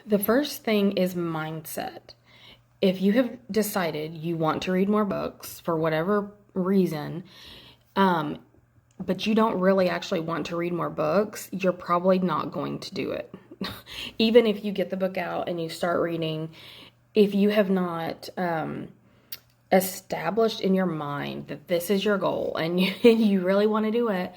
The first thing is mindset. If you have decided you want to read more books for whatever reason, um, but you don't really actually want to read more books, you're probably not going to do it. Even if you get the book out and you start reading, if you have not established in your mind that this is your goal and you really want to do it,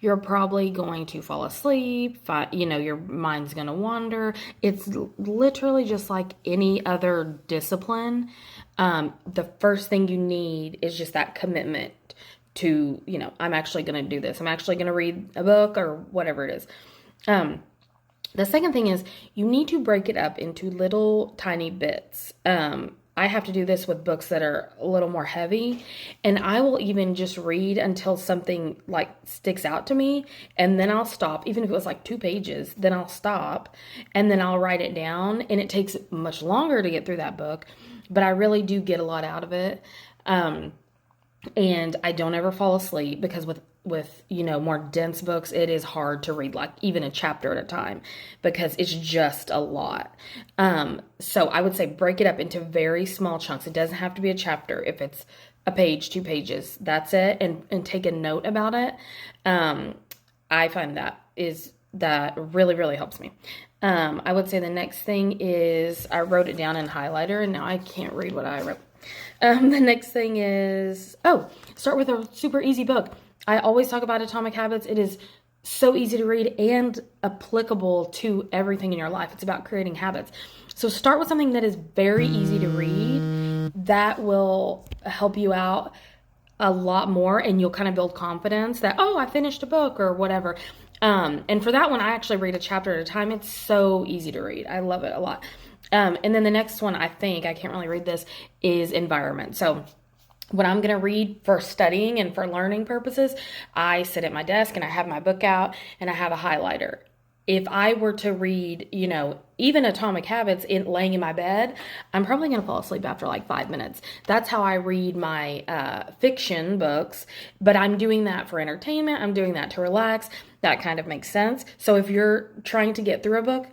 you're probably going to fall asleep. Your mind's going to wander. It's literally just like any other discipline. The first thing you need is just that commitment to, I'm actually going to do this. I'm actually going to read a book or whatever it is. The second thing is you need to break it up into little tiny bits. I have to do this with books that are a little more heavy, and I will even just read until something like sticks out to me, and then I'll stop. Even if it was like 2 pages, then I'll stop, and then I'll write it down, and it takes much longer to get through that book, but I really do get a lot out of it. And I don't ever fall asleep because with more dense books, it is hard to read like even a chapter at a time because it's just a lot. So I would say break it up into very small chunks. It doesn't have to be a chapter. If it's a page, 2 pages, that's it, and take a note about it. I find that really, really helps me. I would say the next thing is I wrote it down in highlighter, and now I can't read what I wrote. The next thing is, start with a super easy book. I always talk about Atomic Habits. It is so easy to read and applicable to everything in your life. It's about creating habits. So start with something that is very easy to read. That will help you out a lot more, and you'll kind of build confidence that, I finished a book or whatever. And for that one, I actually read a chapter at a time. It's so easy to read. I love it a lot. And then the next one, I can't really read this, is environment. So when I'm going to read for studying and for learning purposes, I sit at my desk and I have my book out and I have a highlighter. If I were to read, even Atomic Habits laying in my bed, I'm probably going to fall asleep after like 5 minutes. That's how I read my fiction books, but I'm doing that for entertainment. I'm doing that to relax. That kind of makes sense. So if you're trying to get through a book,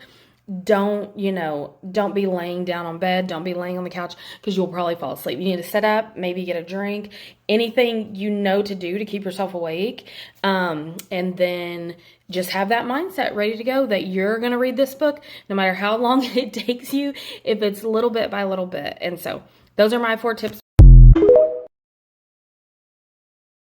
don't be laying down on bed. Don't be laying on the couch because you'll probably fall asleep. You need to sit up, maybe get a drink, anything to do to keep yourself awake. And then just have that mindset ready to go that you're going to read this book no matter how long it takes you, if it's little bit by little bit. And so those are my 4 tips